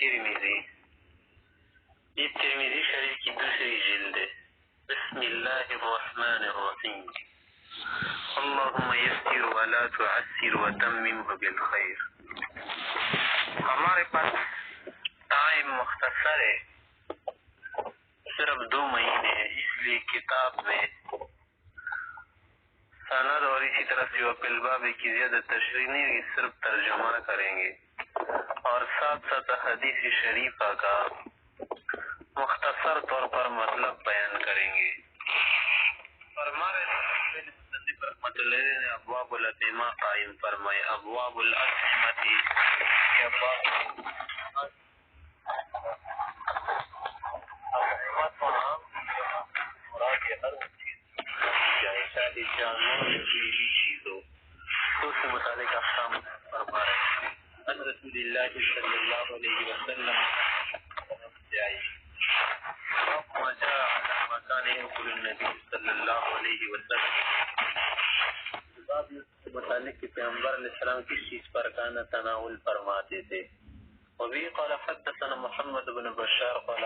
ترمذی، یہ ترمذی شریف کی دوسری جلد ہے۔ بسم اللہ الرحمن الرحیم، اللہم یسر ولا تعسر وتممہ بالخیر۔ ہمارے پاس ٹائم مختصر ہے، صرف 2 مہینے ہے، اس لیے کتاب میں سند اور اسی طرح جو الباب کی زیادہ تشریح نہیں ہوگی، صرف ترجمہ کریں گے اور ساتھ ساتھ حدیث شریفہ کا مختصر طور پر مطلب بیان کریں گے۔ فرمائے مصنف رحمۃ اللہ نے ابواب الاطعمہ قائم فرمائے، ابواب الاطعمہ یا باب مراد ہر چیز جائے، شاید جانور کوئی بھی چیز ہو تو اس سے متعلق احکام فرما رہے ہیں۔ ان رسول اللہ صلی اللہ علیہ وسلم سے آئی ما جاء على مكان يأكل النبي صلی اللہ علیہ وسلم، باب کے متعلق کہ پیغمبر علیہ السلام کس چیز پر کانا تناول فرماتے تھے۔ وبه قال حدثنا محمد بن بشار قال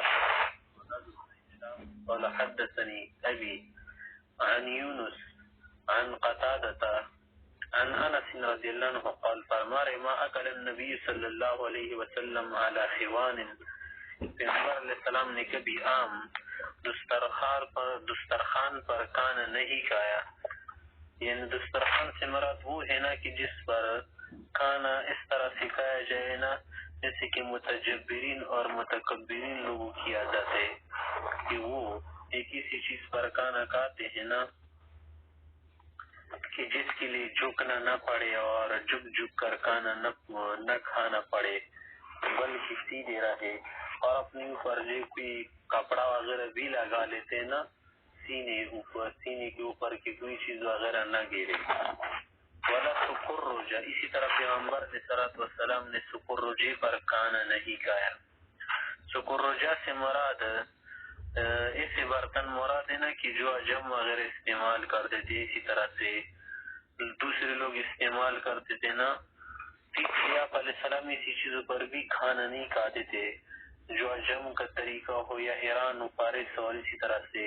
حدثني أبي عن يونس عن قتادة عن انس رضی اللہ عنہ قال فرمائے ما اکل النبی صلی اللہ علیہ وسلم علی خوان، پیغمبر علیہ السلام نے کبھی عام دسترخوان پر کھانا نہیں کھایا، یعنی دسترخوان سے مراد وہ ہے نا کہ جس پر کھانا اس طرح سے کھایا جائے نا جیسے کہ متجبرین اور متکبرین لوگوں کی عادت ہے کہ وہ ایک ایسی چیز پر کھانا کھاتے ہیں نا کہ جس کے لیے جھکنا نہ پڑے اور جھک کر کھانا نہ کھانا پڑے بلکہ سیدھے رہے، اور اپنے اوپر جو کوئی کپڑا وغیرہ بھی لگا لیتے ہیں نا سینے کے اوپر کی کوئی چیز وغیرہ نہ گرے۔ ولا سکرجا، اسی طرح پیغمبر علیہ السلام نے سکرجے پر کھانا نہیں کھایا۔ سکرجا سے مراد ایسے برتن مراد ہے نا کہ جو عجم وغیرہ استعمال کرتے تھے، اسی طرح سے دوسرے لوگ استعمال کرتے تھے نا، آپ علیہ السلام اسی چیزوں پر بھی کھانا نہیں کھاتے تھے جو عجم کا طریقہ ہو یا ایران و فارس اور اسی طرح سے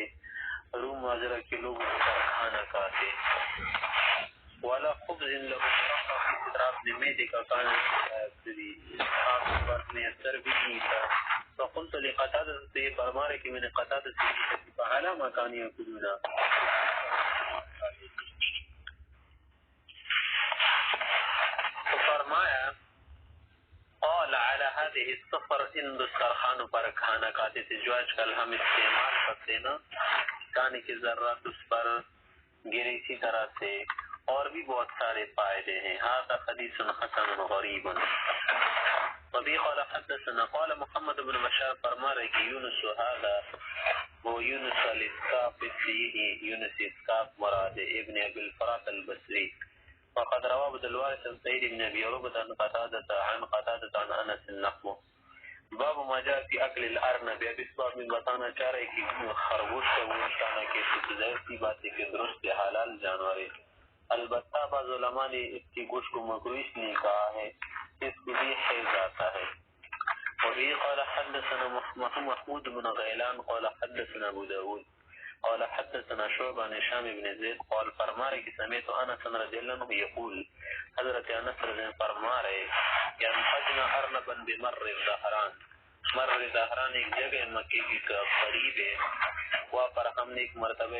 روم وغیرہ کے لوگ اس پر کھانا کھاتے۔ والا خبز لہو مرقہ، اسی طرح اپنے میدے کا کھانا نہیں کھایا، کبھی آپ کے پاس میسر بھی نہیں تھا۔ فقلت لقتادہ، تو یہ فرما رہے کہ میں نے قتادہ سے فعلی ما کانوا یاکلون، تو فرمایا قال على هذه السفر، ان دسترخوان پر کھانا کھاتے تھے جو آج کل ہم استعمال کرتے نا، کھانے کے ذرات اس پر گرے، اسی طرح سے اور بھی بہت سارے فائدے ہیں۔ هذا حدیث حسن غریب۔ وبه قال حدثنا، قال محمد بن بشار فرما رہے کہ یونس هذا، وہ یونس الاسقافی، یونس اسقاف مراد ابن ابی الفرات البصری، وقد روى عبد الوارث بن سعيد بن ابي عروبة عن قتادة عن انس النحو۔ باب ما جاء في اكل الارنب، اب اس باب میں بتانا چاہ رہے کہ خرگوش کا گوشت کھانا کیسے، ظاہر سی بات ہے کہ درست حلال جانور ہے، البتہ بعض علماء نے اس کی گوشت کو مکروہ اس لیے کہا ہے اس کو بھی حیض آتا ہے۔ وبه قال حدثنا محمود بن غیلان قال حدثنا ابو داود قال حدثنا شعبہ عن هشام بن زید قال فرما رہے کہ سمعت انس رضی اللہ عنہ یقول، حضرت انس رضی اللہ عنہ فرما رہے کہ انفجنا ارنبا بمر الظہران، مر ظہران ایک جگہ مکے کی قریب ہے، وہاں پر ہم نے ایک مرتبہ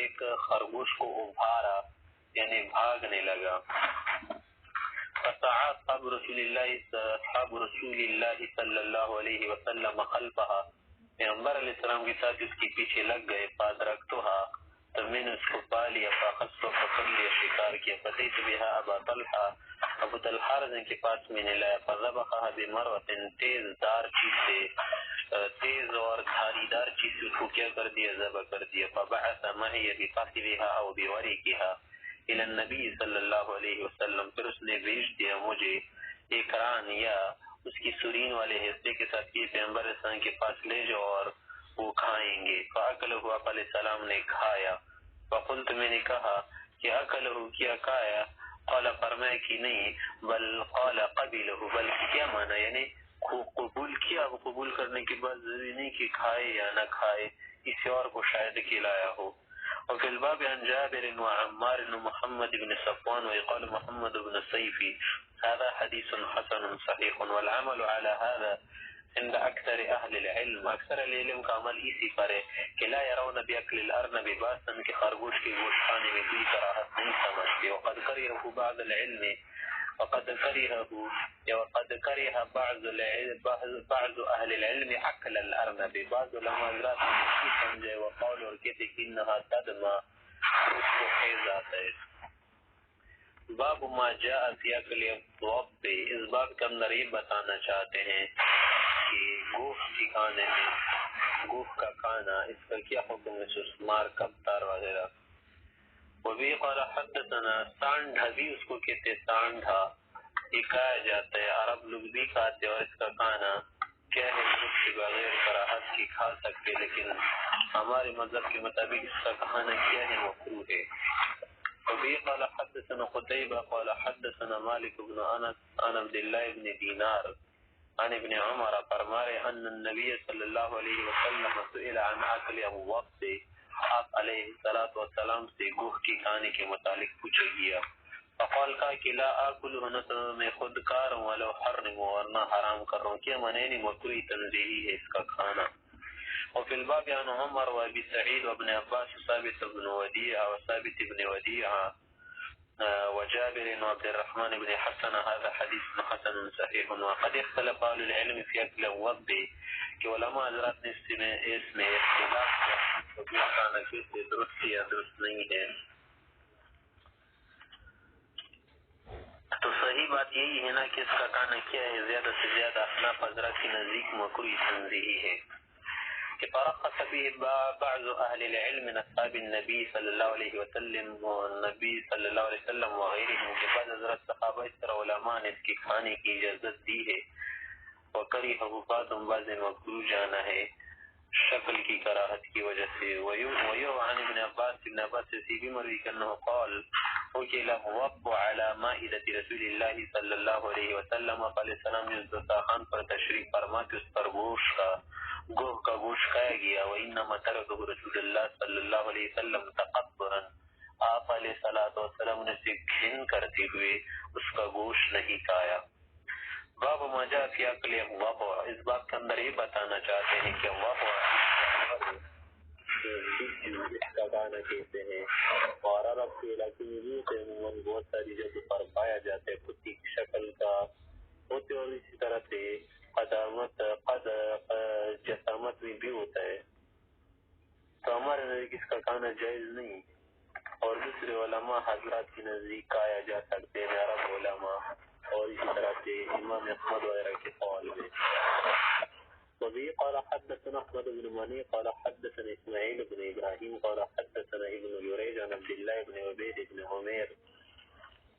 ایک خرگوش کو ابھارا، یعنی بھاگنے لگا۔ فسعى اصحاب رسول اللہ صلی اللہ علیہ وسلم خلفها، پیغمبر علیہ السلام کے ساتھ اس کے پیچھے لگ گئے، فادرکتها، تو میں نے اس کو پا لیا، فاخذت پکڑ لیا، شکار کیا، فاتیت بها ابا طلحہ، ابو طلحہ رضی کے پاس میں نے لایا، فذبحها بمروۃ، تیز اور دھاری دار چیز سے اس کو کیا کر دیا، ذبح کر دیا، فبعث معي بفخذها او بورقها الى النبی صلی اللہ علیہ وسلم، پھر اس نے بھیج دیا مجھے ایک ران یا اس کی سرین والے حصے کے ساتھ کہ پیغمبر علیہ السلام کے پاس لے جاؤ اور وہ کھائیں گے۔ فاکلہ، آپ علیہ السلام نے کھایا۔ فقلت، میں نے کہا کہ اکلہ، کیا کھایا؟ قال، فرمایا کہ نہیں، بل قال قبلہ، بلکہ کیا مانا، یعنی قبول کیا، اب قبول کرنے کے بعد ضروری نہیں کہ کھائے یا نہ کھائے، کسی اور کو شاید کھلایا ہو. وفي الباب عن جابر وعمار ومحمد بن صفوان وقال محمد بن السيفي هذا حديث حسن صحيح والعمل على هذا عند اکثر اہل العلم. اکثر العلم کا عمل اسی پر ہے کہ لا يرون باکل الارنب باسا، کہ خرگوش کے گوشت کھانے میں کوئی کراہت نہیں سمجھتے. وقد كره بعض العلم وقد كره بعض اہل العلم اکل الارنب، بعض علماء حضرات نے نہیں سمجھے وقول اور کہتے کہ انہا تدما، اس کو خیز آتا ہے. باب ما جاء فی اکل الضب، اس باب کے اندر یہ بتانا چاہتے ہیں کہ گوشت کی کھانے میں، گوشت کا کھانا اس کا کیا حکم ہے، سسمار کبتار وغیرہ. وبی قال حدثنا، سانڈھا بھی اس کو کہتے سانڈھا، یہ کہا جاتا ہے، عرب لوگ بھی کھاتے، اور اس کا کھانا کیا ہے، گوشت کے بغیر کراہت کی کھا سکتے، لیکن ہمارے مذہب کے مطابق اس کا کھانا کیا ہے، مکروہ ہے. وبی قال حدثنا قتیبہ قال حدثنا مالک بن انس عن عبد اللہ بن دینار عن ابن عمر فرمائے ان النبی صلی اللہ علیہ وسلم سئل عن اکل الضب، آپ علیہ السلام سے گوشت کی کھانے کے متعلق پوچھا گیا. فقال کا کہ لا آکلہ، نہ تو میں خود کار ہوں، ولو حرم، ورنہ حرام کر رہا ہوں، کیا منینی مکروہ تنزیہی ہے اس کا کھانا. وفي الباب عن عمر وابي سعيد وابن عباس ثابت بن وديعة وثابت بن وديعة وجابر وعبد الرحمن بن حسن هذا حديث حسن صحيح. وقد اختلف اهل العلم في اكل الضب، کہ علماء حضرات نے اس میں اختلاف کیا، کھانا کیسے درست یا درست نہیں ہے. تو صحیح بات یہی ہے نا کہ اس کا کھانا کیا ہے، زیادہ سے زیادہ احناف حضرات کی نزدیک مکروہ تنزیہی ہے. کہ فرقص به بعض اہل العلم من اصحاب النبی صلی اللہ علیہ وسلم والنبی صلی اللہ علیہ وسلم وغیرهم، کے بعد حضرت صحابہ اس طرح علماء نے اس کی کھانے کی اجازت دی ہے. وکریہ بعض مکروہ جانا ہے شکل کی کراہت کی وجہ سے. ویروى عن ابن عباس سے بھی مروی کرنا قال اکل الضب على مائدة رسول اللہ صلی اللہ علیہ وسلم، علیہ السلام نے دسترخوان پر تشریف فرماتے اس پر گوشت کا گوشت کھایا گیا. وانما ترکه رسول اللہ صلی اللہ علیہ وسلم تقبرا، آپ علیہ السلام نے سے گھن کرتے ہوئے اس کا گوشت نہیں کھایا. باب ما جاء فی اکل الضب، اس باب کے اندر یہ بتانا چاہتے ہیں کہ الضب کا گانا کہتے ہیں، اور عرب کے علاقے میں بھی بہت ساری جگہ پر پایا جاتا ہے، کتی کی شکل کا ہوتے، اور اسی طرح سے جسامت میں بھی ہوتا ہے. تو ہمارے نزدیک اس کا کھانا جائز نہیں، اور دوسرے علماء حضرات کی نزدیک کھایا جا سکتے ہیں، عرب علماء اور اسی طرح سے امام احمد وغیرہ کے قول میں. وبه قال حدثنا احمد بن مني قال حدثنا اسماعيل بن ابراهيم قال حدثنا ابن جريج عن عبد الله بن عبيد بن عمير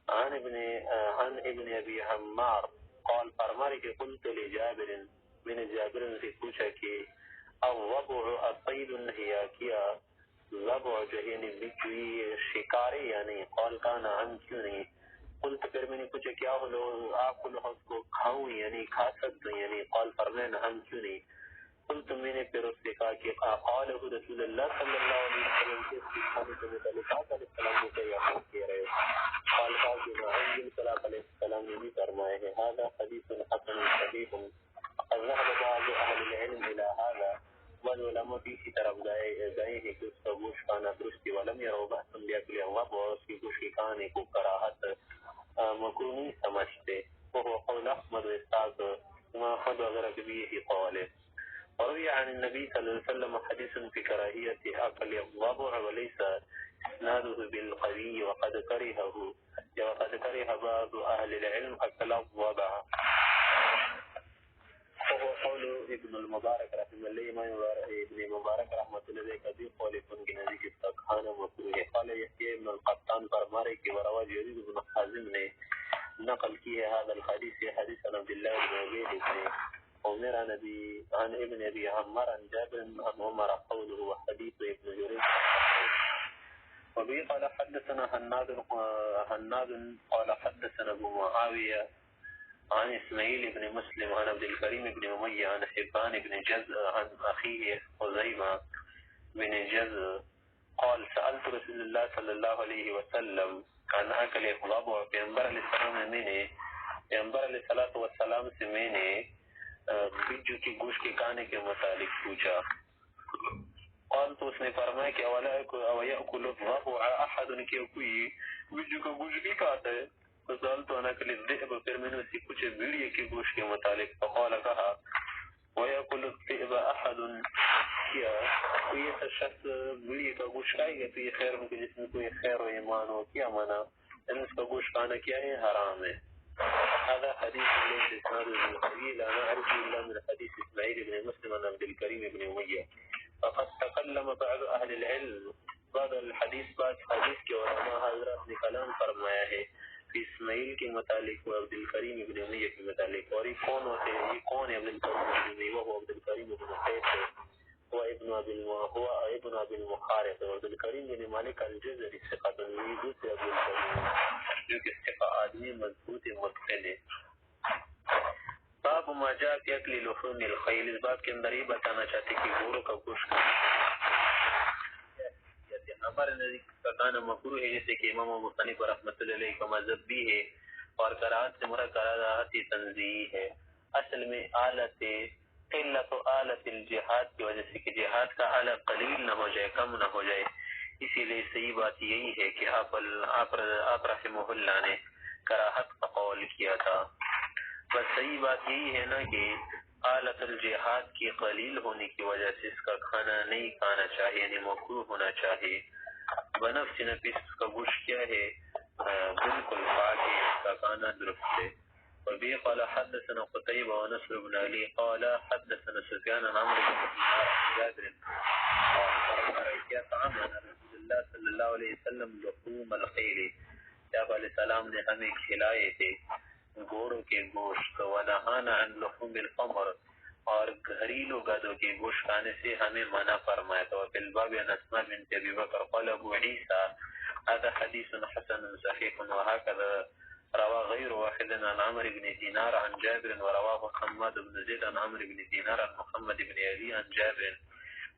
عن ابن ابي عمار قال فرمائے کہ قلت لجابر، میں نے جابر سے پوچھا کہ الضبع الصید ہے کیا ضبع جو ہے یعنی کوئی شکار یا نہیں؟ قال کانا عن، کیوں نہیں؟ قلت پھر میں نے پوچھا کیا آپ اس کو کھاؤں یعنی کھا سکتے ہیں یعنی؟ قال فرمائے عن، کیوں نہیں؟ قلت میں نے پھر اس سے کہا کہ قاله رسول اللہ صلی اللہ علیہ وسلم کے کھانے کے متعلق آپ علیہ السلام نے کیا حکم کہہ رہے ہو؟ قال کہ علیہ السلام نے بھی فرمائے ہیں هذا حدیث حسن صحیح. قد ذهب بعض اهل العلم الى هذا، بعض علماء اسی طرف گئے ہیں کہ اس کا گوشت کھانا درست ہے. ولم يروا بأسا بأكل الضب، اور اس کی گوشت کے کھانے کو کراہت مکروہ نہیں سمجھتے. وهو قول احمد واسحاق، امام احمد وغیرہ کے بھی یہی قول ہے. وروي عن النبي صلى الله عليه وسلم حديث في كراهية أكل الضبع وليس إسناده بالقوي، وقد كره بعض أهل العلم أكل الضبع. وهو قول ابن المبارك رحمه الله، ما ابن المبارك رحمه الله كثير قول يكون جنازي كتاكانا مكروه. قال يحيى ابن القطان فرماري کی وروى جرير بن حازم نے نقل کی ہے هذا الحديث، حديث عن عبد الله بن عبيد بن عمر عن ابن ابي عمار عن جابر عن عمر قوله وحديث ابن جريج. وبه قال حدثنا هناد قال حدثنا ابو معاويه عن اسماعیل ابن مسلم عن عبد الكريم ابن امیہ عن حبان ابن جز عن اخیه خزیمہ بن جز قال سألت رسول اللہ صلی اللہ علیہ وسلم عن اکل الضبع، پیغمبر علیہ السلام نے پیغمبر علیہ السلام سے میں نے بجو کی گوشت کے کھانے کے متعلق پوچھا. قال تو اس نے فرمایا کہ وَيَأْكُلُ الضَّبُعَ أَحَدٌ کہ کوئی بجو کا گوشت بھی کھاتا ہے. فسألت عن أكل الذئب، پھر میں نے اسی پوچھے بھیڑیے کے گوشت کے متعلق. فقال کہا وَيَأْكُلُ الذِّئْبَ أَحَدٌ کیا کوئی ایسا شخص بھیڑیے کا گوشت کھائے گا تو یہ خیر ہو کہ جس میں کوئی خیر و ایمان ہو. کیا مانا یعنی اس کا گوشت کھانا کیا ہے؟ حرام ہے. هذا حديث ليس اسناده قوي، لا نعرف الا من حديث اسماعيل بن مسلم عن عبد الكريم بن اميه. فقد تكلم بعض اهل العلم، بعض الحديث بعض حدیث کے علماء حضرات نے کلام فرمایا ہے کہ اسماعیل کے متعلق و عبد الکریم ابن امیہ کے متعلق. اور یہ کون ہوتے ہیں؟ یہ کون ہے عبد الکریم ابن امیہ؟ وہ عبد الکریم ابن قیس ہے، هو ابن ابی المخارق. عبد الکریم بن مالک الجزری ثقہ دوسرے عبد الکریم جو کہ ثقہ آدمی مضبوط متقن ہے. باب ما جاء فی اکل لحوم الخیل، اس بات کے اندر یہ بتانا چاہتے کہ گھوڑوں کا گوشت ہمارے نزدیک کا کھانا مکروہ ہے، جیسے کہ امام ابو حنیفہ رحمۃ اللہ علیہ کا مذہب بھی ہے، اور کراہت سے مراد کراہت تنزیہی ہے. اصل میں آلت قلت و آلت الجہاد کی وجہ سے کہ جہاد کا آلہ قلیل نہ ہو جائے، کم نہ ہو جائے، اسی لیے صحیح بات یہی ہے کہ آپ رحمہ اللہ نے کراہت کا قول کیا تھا. بس صحیح بات یہی ہے نا کہ آلت الجہاد کی قلیل ہونے کی وجہ سے اس کا کھانا نہیں کھانا چاہیے، یعنی مکروہ ہونا چاہیے. بنفس نفس اس کا گوشت کیا ہے؟ بالکل پاک ہے، اس کا کھانا درست ہے. وبه قال حدثنا قتيبة ونصر بن علي قال حدثنا سفيان عن عمرو بن دينار عن جابر قال طعمنا رسول الله صلى الله عليه وسلم لحوم الخيل، آپ علیہ السلام نے ہمیں کھلائے تھے گھوڑوں کے گوشت. ونہانا عن لحوم الحمر، اور گھریلو گدوں کے گوشت کھانے سے ہمیں منع فرمایا تھا. وفي الباب عن اسماء بنت ابي بکر قال ابو عيسى هذا حديث حسن صحيح وهكذا روى غير واحد عن عمرو بن دينار عن جابر، ورواه حماد بن زيد عن عمرو بن دينار عن محمد بن علي عن جابر.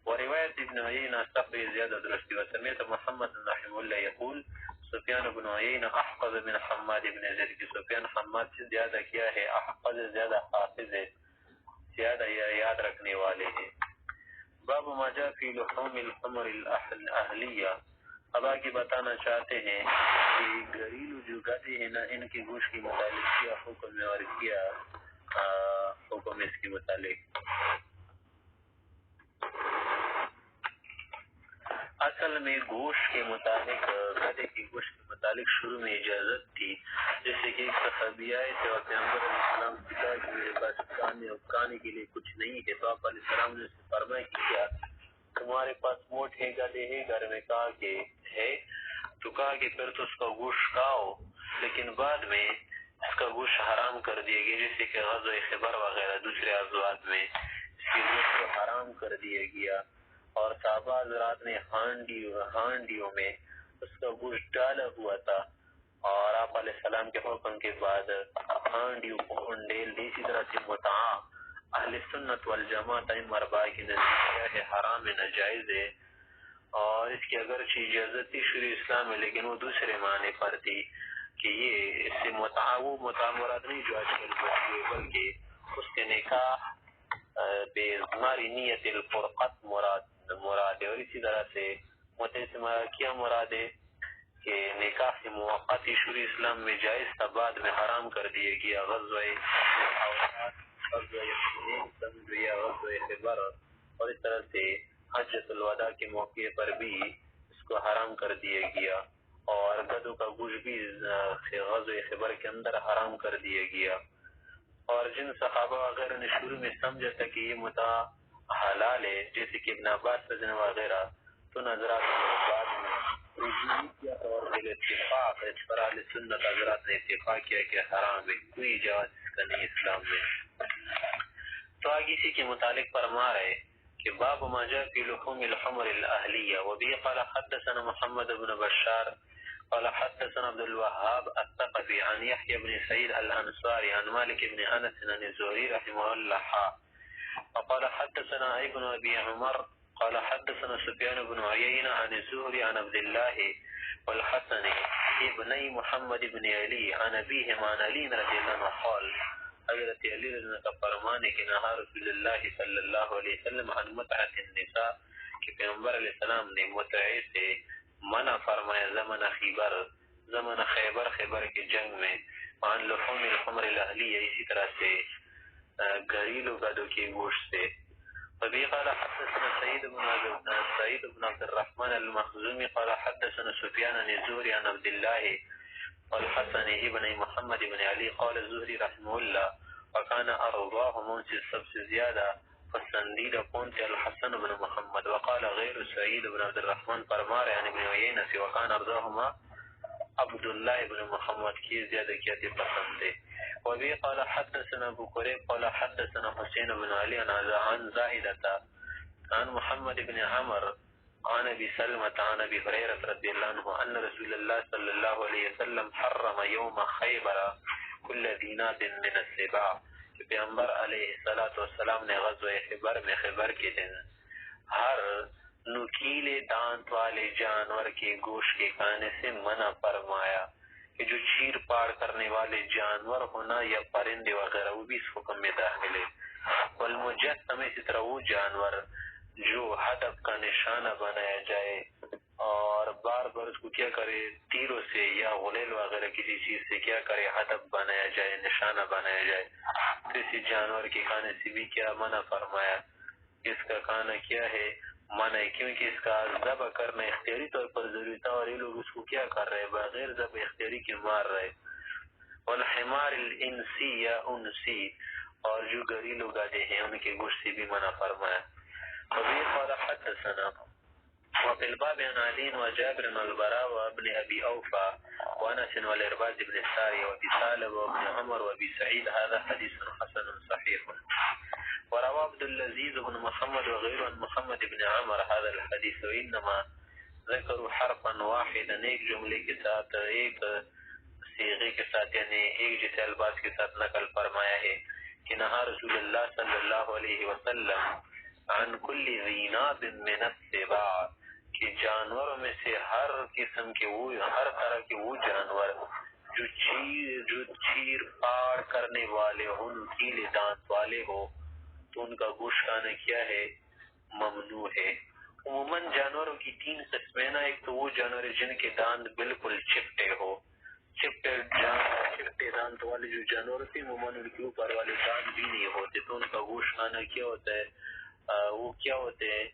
ورواية ابن عيينة تقوي زيادة درستي. وسمعت محمد رحمه الله يقول سفیان بن عیینہ احفظ من حماد بن زید، کہ سفیان حماد سے زیادہ کیا ہے؟ احفظ، زیادہ حافظ ہے، زیادہ یاد رکھنے والے ہیں. باب ما جاء فی لحوم الحمر الاہلیہ، اب آگے بتانا چاہتے ہیں کہ گھریلو جو گدے ہیں نا ان کے گوشت کے متعلق کیا حکم ہے اور کیا حکم اس کے متعلق. اصل میں گوشت کے متعلق گدے کے گوشت کے متعلق شروع میں اجازت تھی، جیسے کہ ایک صحابی آئے تھے اور پیغمبر علیہ السلام سے کہا کہ میرے پاس کھانے کے لیے کچھ نہیں ہے، تو آپ علیہ السلام نے فرمایا کہ کیا تمہارے پاس موٹ ہے، گدے ہے گھر میں؟ کہا کہ ہے. تو کہا کہ پھر تو اس کا گوشت کھاؤ، لیکن بعد میں اس کا گوشت حرام کر دیا گیا، جیسے کہ غزوہ خیبر وغیرہ دوسرے غزوات میں اس کے گوشت کو حرام کر دیا گیا. اور صحابہ حضرات نے ہانڈیوں میں اس کا گوشت ڈالا ہوا تھا، اور آپ علیہ السلام کے حکم کے بعد ہانڈیوں کو انڈیل دی. اسی طرح سے متعا اہل سنت والجماعت اربعہ کی نزدیک ہے حرام ناجائز ہے، اور اس کی اگرچہ اجازت تھی شریع اسلام میں، لیکن وہ دوسرے معنی پر تھی کہ یہ اس سے متعا مراد نہیں جو آج کل بچی ہے، بلکہ اس کے نکاح بے ہماری نیت الفرقت مراد ہے. اور اسی طرح سے متسمہ کیا مراد ہے کہ نکاح موقتی شروع اسلام میں جائز تھا، بعد میں حرام کر دیا گیا. غزوہ خیبر اور اس طرح سے حجۃ الوداع کے موقع پر بھی اس کو حرام کر دیا گیا، اور گدوں کا گوشت بھی غزوہ خیبر کے اندر حرام کر دیا گیا. اور جن صحابہ وغیرہ نے شروع میں سمجھا تھا کہ یہ متعا حلال ہے، جیسے کہ ابن عباس رضی اللہ وغیرہ، تو حضرات نے بعد میں رجوع کیا اور اتفاق اس پر اہل سنت حضرات نے اتفاق کیا کہ حرام ہے، کوئی جواز اس کا نہیں اسلام میں. تو آگے اسی کے متعلق فرما رہے کہ باب ما جاء فی لحوم الحمر الاہلیہ. وبه قال حدثنا محمد بن بشار قال حدثنا عبد الوهاب الثقفي عن يحيى بن سعيد الأنصاري عن مالك بن أنس عن الزهري رحمه الله وقال حدثنا ابن أبي عمر قال حدثنا سفيان بن عيينة عن الزهري عن عبد الله والحسن ابني محمد بن علي عن أبيهم عن علي رضي الله عنه قال حضرت علی رضی اللہ عنہ فرمانے کہ نہا رسول اللہ صلی اللہ علیہ وسلم عن متعت النساء کہ پیغمبر علیہ السلام نے متعی سے منع فرمایا زمن خیبر کے جنگ میں عن لحوم الحمر الاہلیہ اسی طرح سے گھریلو گدوں کے گوشت سے وبه قال حدثنا سعيد بن عبد الرحمن المخزومي قال حدثنا سفيان عن الزهري عن عبد الله والحسن ابن محمد بن علي قال الزهري رحمه الله وكان أرضاه منسي السبس زيادة فالسنديد قنت الحسن بن محمد وقال غير سعيد بن عبد الرحمن فرمار عن ابن عيينة وكان أرضاهما عبد الله بن محمد کی زیادہ کیاتی پسند دے وبه قال حدثنا ابو قريب قال حدثنا حسين بن علي عن زائدة عن محمد بن عمر عن ابي سلمة عن ابي هريرة رضي الله عنه ان رسول الله صلى الله عليه وسلم حرم يوم خيبر كل ذي ناب من السباع کہ پیغمبر علیہ الصلوۃ والسلام نے غزوہ خیبر کے دن ہر نکیلے دانت والے جانور کے گوشت کے کھانے سے منع فرمایا کہ جو چیر پاڑ کرنے والے جانور ہونا یا پرندے وغیرہ وہ بھی اس حکم میں داخل ہے والمجسم اسی طرح وہ جانور جو ہدف کا نشانہ بنایا جائے اور بار بار اس کو کیا کرے تیروں سے یا غلیل وغیرہ کسی چیز سے کیا کرے ہدف بنایا جائے نشانہ بنایا جائے تو اسی جانور کے کھانے سے بھی کیا منع فرمایا اس کا کھانا کیا ہے منع ہے کیونکہ اس کا ذبح کرنا اختیاری طور پر ضروری تھا اور یہ لوگ اس کو کیا کر رہے بغیر ذبح اختیاری کے مار رہے والحمار الانسی یا انسی اور جو گھریلو گادے ہیں ان کے گوشت سے بھی منع فرمایا وبه قال حدثنا وفي الباب عن علي وجابر والبراء وابن ابي اوفى وانس والارباز بن الساري وابي ثعلب وابن عمر وابي سعيد هذا حديث حسن صحيح وروى عبد العزيز بن محمد وغيره عن محمد بن عمر هذا الحديث وانما ذكروا حرفا واحدا ایک جملے کے ساتھ ایک صیغے کے ساتھ یعنی ایک جیسے الفاظ کے ساتھ نقل فرمایا ہے کہ نہا رسول اللہ صلی اللہ علیہ وسلم عن کل ذی ناب من السباع کہ جانوروں میں سے ہر قسم کے وہ ہر طرح کے وہ جانور جو چیر پاڑ کرنے والے ہو نکیلے دانت والے ہو تو ان کا گوشت کھانا کیا ہے ممنوع ہے عموماً جانوروں کی تین قسمیں نا ایک تو وہ جانور جن کے دانت بالکل چپٹے ہو چپٹے دانت والے جو جانور ہوتے ہیں عموماً ان کے اوپر والے دانت بھی نہیں ہوتے تو ان کا گوشت کھانا کیا ہوتا ہے وہ کیا ہوتے ہیں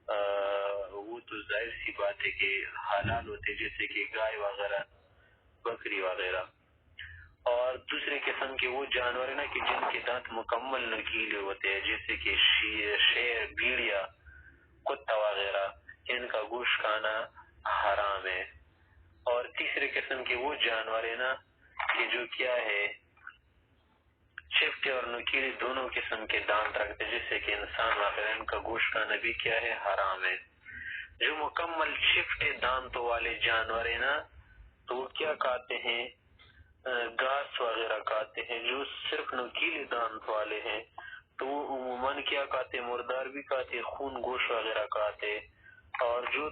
وہ تو ظاہر سی بات ہے کہ حلال ہوتے جیسے کہ گائے وغیرہ بکری وغیرہ اور دوسرے قسم کے وہ جانور ہیں نا کہ جن کے دانت مکمل نکیلے ہوتے ہیں جیسے کہ شیر بھیڑیا کتا وغیرہ ان کا گوشت کھانا حرام ہے اور تیسرے قسم کے وہ جانور ہیں نا کہ جو کیا ہے چپٹے اور نکیلے دونوں قسم کے دانت رکھتے جیسے کہ انسان وغیرہ ان کا گوشت کھانا بھی کیا ہے حرام ہے جو مکمل چپٹے دانتوں والے جانور ہیں نا تو وہ کیا کھاتے ہیں گھاس وغیرہ کھاتے ہیں جو صرف نکیلے دانت والے ہیں تو وہ عموماً کیا کھاتے مردار بھی کھاتے خون گوشت وغیرہ کھاتے اور جو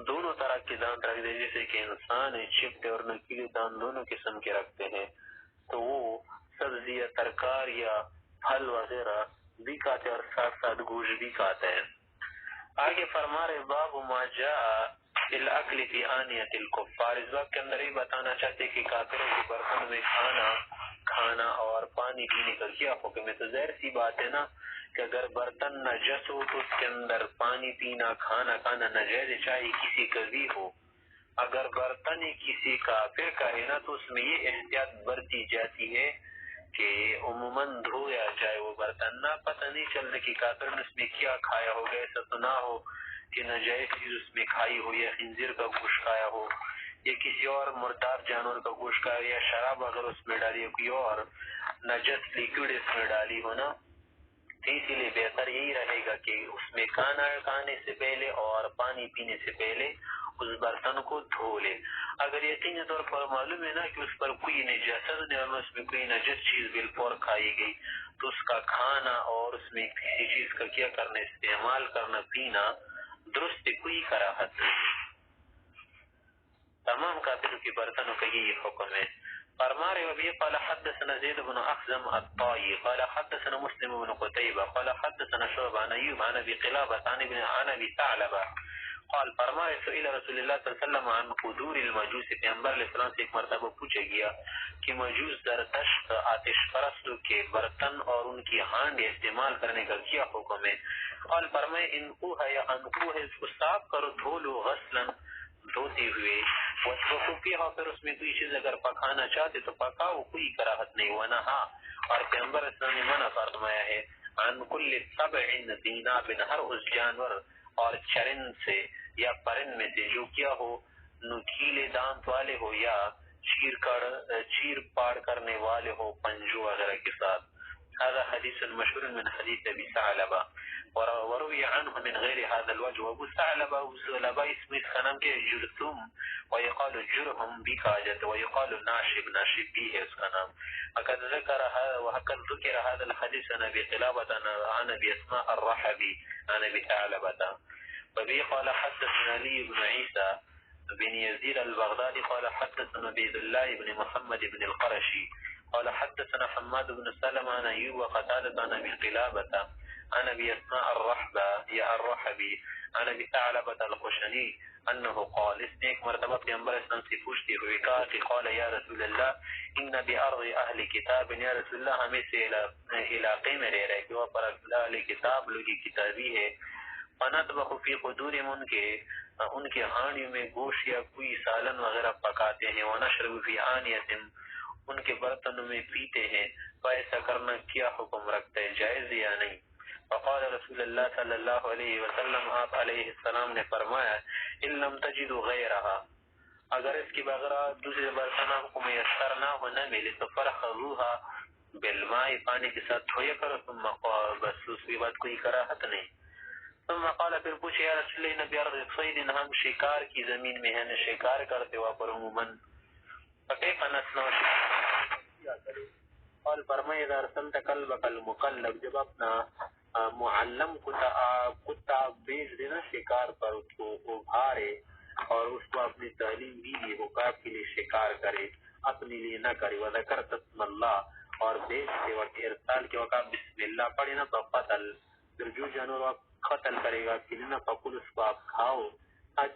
دونوں طرح کے دانت رکھتے جیسے کہ انسان ہے چپٹے اور نکیلے دانت دونوں قسم کے رکھتے ہیں تو وہ سبزی یا ترکار یا پھل وغیرہ بھی کھاتے اور ساتھ ساتھ گوشت بھی کھاتے ہیں آگے فرما رہے باب ما جاء الاکل فی آنیت الکفار اس باب کے اندر یہ بتانا چاہتے کہ کافروں کے برتن میں کھانا اور پانی پینے کا کیا حکم ہے تو ظاہر سی بات ہے نا کہ اگر برتن نجس ہو تو اس کے اندر پانی پینا کھانا ناجائز چاہے کسی کا بھی ہو اگر برتن کسی کافر کا ہے نا تو اس میں یہ احتیاط برتی جاتی ہے کہ عموماً دھویا جائے وہ برتن نہ پتہ نہیں چلتا کہ کافر نے اس میں کیا کھایا ہوگا ایسا تو نہ ہو کہ ناجائز چیز اس میں کھائی ہو یا خنزیر کا گوشت کھایا ہو یا کسی اور مردار جانور کا گوشت کھایا یا شراب اگر اس میں ڈالی کوئی اور نجس لیکوڈ اس میں ڈالی ہو نا تو اسی لیے بہتر یہی رہے گا کہ اس میں کھانا کھانے سے پہلے اور پانی پینے سے پہلے اس برتن کو دھو لے. اگر یقینی طور پر معلوم ہے نا کہ اس پر کوئی نجاست نہیں اور اس میں کوئی نجس چیز بالفور کھائی گئی تو اس کا کھانا اور اس میں کسی چیز کا کیا کرنا استعمال کرنا پینا درست کوئی کراہت نہیں. تمام کافروں کے برتنوں کا یہی حکم ہے. فرما رہے وبی قال حدثنا زید بن اخزم الطائی قال حدثنا مسلم بن قتیبہ قال حدثنا شعبہ عن ایوب عن ابی قلابہ عن ابی ثعلبہ قال فرما رہے سئل رسول اللہ صلی اللہ علیہ وسلم عن قدور المجوس. پیغمبر علیہ السلام سے ایک مرتبہ پوچھا گیا کہ مجوس زرتشت آتش پرستوں کے برتن اور ان کی ہانڈ استعمال کرنے کا کیا حکم ہے. قال فرمائے انقوہ یا انقوہ اس کو صاف کرو دھو لو غسلا دھوتے ہوئے وَتْوَقُوا فِيهَا پھر اس میں کوئی چیز اگر پکانا چاہتے تو پکاؤ کوئی کراہت نہیں. وَنَهَا اور پیغمبر اسلام نے منع فرمایا ہے عن كل سبع ذِنَابٍ ہر اس جانور اور چرند سے یا پرند میں سے جو کیا ہو نکیلے دانت والے ہو یا چیر پاڑ کرنے والے ہو پنجو وغیرہ کے ساتھ. هذا حدیث مشهور من حدیث ابی ثعلبہ وروی عنه من غیر هذا الوجه. ابو ثعلبہ اسم اس کا نام کے جرثوم ويقال جرهم بکاجت ويقال ناشب بھی ہے اس کا نام. وقد ذکر هذا الحديث عن ابي قلابة عن ابي اسماء الرحبي عن ابي ثعلبة. وبه قال حدثنا علي بن عيسى بن يزيد البغدادي قال حدثنا عبيد الله بن محمد بن القرشي قال حدثنا حماد بن سلمة عن ايوب وقتادة عن ابي قلابة عن ابي اسماء الرحبي عن ابي ثعلبة الخشني انه قال اس نے ایک مرتبہ پیغمبر اسلام سے پوچھتے ہوئے کہا کہ قال یا رسول اللہ ان بارض اہل کتاب یا رسول اللہ ہمیں سے علاقے میں رہ رہے کہ وہ پر اہل کتاب لوگی کتابی ہے فنطبخ فی قدورہم ان کے ہانڈیوں میں گوشت یا کوئی سالن وغیرہ پکاتے ہیں ونشرب فی آنیتہم ان کے برتنوں میں پیتے ہیں. تو ایسا کرنا کیا حکم رکھتا ہے جائز یا نہیں؟ فقال رسول اللہ صلی اللہ علیہ وسلم آپ علیہ السلام نے فرمایا ان لم تجدوا غیرہا اگر اس کے بغیر دوسرے برتنوں کو میسر نہ ہو نہ ملے تو فرخضوہا بالماء پانی کے ساتھ دھویا کرو ثم بس اس کے بعد کوئی کراہت نہیں. ثم قال پھر پوچھے یا رسول اللہ نبی ارض صید ہم شکار کی زمین میں ہیں شکار کرتے ہوا پر عموماً فکیف نصنع کیا کرے. قال فرمائے اذا ارسلت کلبک المقلب جب اپنا معلم کتا بیچ دینا شکار پر اس کو ابھارے اور اس کو اپنی تعلیم دی دی وہ آپ کے لیے شکار کرے اپنے لیے نہ کرے وذکرت اسم اللہ اور بیچتے وقت ارسال کے وقت بسم اللہ پڑھے نا فقتل پھر جو جانور آپ قتل کرے گا کہ نہ فقل اس کو آپ کھاؤ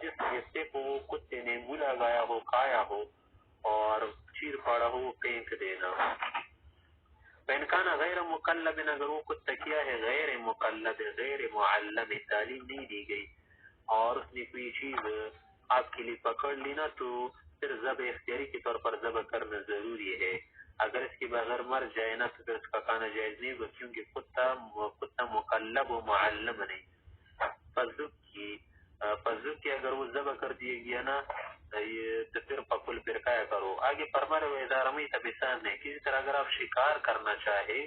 جس حصے کو وہ کتے نے بلا گایا ہو کھایا ہو اور چیر پاڑا ہو وہ پھینک دینا. فإنکانا غیر مقلب اگر وہ کتا کیا ہے غیر مقلب غیر معلم تعلیم نہیں دی گئی اور اس نے کوئی چیز آپ کے لیے پکڑ لی نا تو پھر ذبح اختیاری کے طور پر ذبح کرنا ضروری ہے. اگر اس کے بغیر مر جائے نا تو پھر اس کا کھانا جائز نہیں ہوگا کیونکہ کتا مقلب و معلم نہیں. فضب کی اگر وہ ذبح کر دیے گیا نا تو پھر پکل پھرکایا کرو. آگے فرما رہے ادارہ میں تبسان ہے کسی طرح اگر آپ شکار کرنا چاہے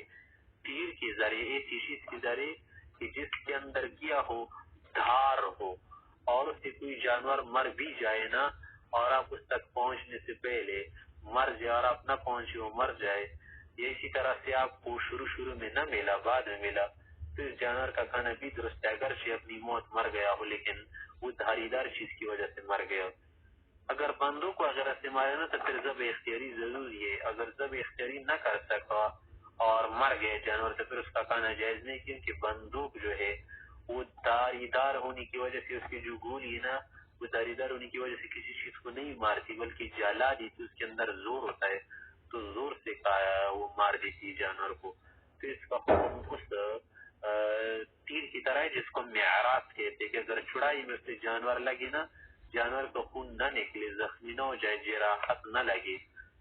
تیر کے ذریعے ایسی چیز کے ذریعے کہ جس کے اندر کیا ہو دھار ہو اور اس سے کوئی جانور مر بھی جائے نا اور آپ اس تک پہنچنے سے پہلے مر جائے اور آپ نہ پہنچے وہ مر جائے یہ اسی طرح سے آپ کو شروع میں نہ ملا بعد میں ملا تو اس جانور کا کھانا بھی درست ہے اگرچہ اپنی موت مر گیا ہو لیکن وہ دھاری دار چیز کی وجہ سے مر گیا. اگر بندوق وغیرہ سے مارے نا تو پھر ذبح اختیاری ضروری ہے. اگر ذبح اختیاری نہ کر سکا اور مر گئے جانور تو پھر اس کا کھانا جائز نہیں کیونکہ بندوق جو ہے وہ داری دار ہونے کی وجہ سے اس کی جو گولی نا وہ داری دار ہونے کی وجہ سے کسی چیز کو نہیں مارتی بلکہ جلا دیتی اس کے اندر زور ہوتا ہے تو زور سے وہ مار دیتی جانور کو. تو اس کا حکم اس تیر کی طرح ہے جس کو معراج کہتے کہ اگر چڑائی میں سے جانور لگے نا جانور کو خون نہ نکلے زخمی نہ ہو جائے جراحت نہ لگے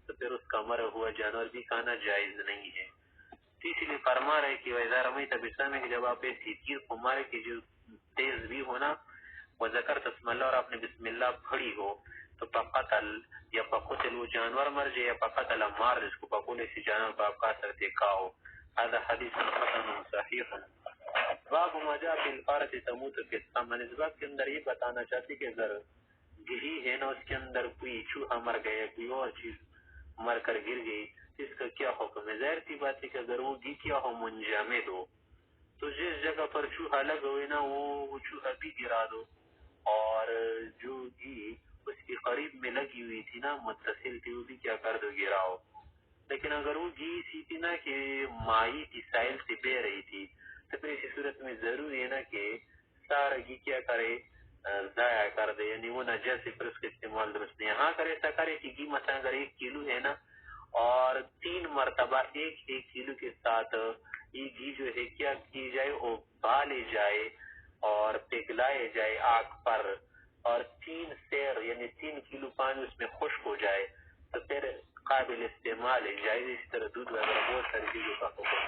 تو پھر اس کا مرا ہوا جانور بھی کھانا جائز نہیں ہے. اس لیے فرما رہے کہ وَإِذَا رَمَيْتَ بِالسَّهْمِ جب آپ ایسی تیر کو مارے کہ جو تیز بھی ہونا وذکرت اسم اللہ اور آپ نے بسم اللہ پڑھی ہو تو فقتل یا فقتل وہ جانور مر جائے یا فقتل مار جس کو فقول اسی جانور کو آپ کہا سکتے کھاؤ. هذا حدیث حسن صحیح. باب ما جاء في الفارة تموت في السم. اس بات کے اندر یہ بتانا چاہتے کہ اگر گھی ہے نا اس کے اندر کوئی چوہا مر گیا، کوئی اور چیز مر کر گر گئی، اس کا کیا حکم ہے؟ ظاہر سی بات ہے کہ اگر وہ گھی کیا ہو منجمد ہو تو جس جگہ پر چوہا لگا ہوئے نا وہ چوہا بھی گرا دو، اور جو گھی اس کے قریب میں لگی ہوئی تھی نا متصل تھی وہ بھی کیا کر دو گراؤ۔ لیکن اگر وہ گھی سی تھی نا کہ مائی کی سائل سے بہ رہی تھی تو پھر اسی صورت میں ضروری ہے نا کہ سارا گھی کیا کرے ضائع کر دے، یعنی وہ نجس پھر اس کا استعمال درست نہیں۔ ہاں کرے ایسا کرے کہ گھی مثلا اگر 1 کلو ہے نا اور 3 مرتبہ 1 کلو کے ساتھ یہ گھی جو ہے کیا کی جائے وہ بالے جائے اور پگھلائے جائے آگ پر، اور 3 سیر یعنی 3 کلو پانی اس میں خشک ہو جائے تو پھر قابل استعمال ہے، جائز۔ اسی طرح دودھ وغیرہ بہت ساری چیزوں کا حکم ہے۔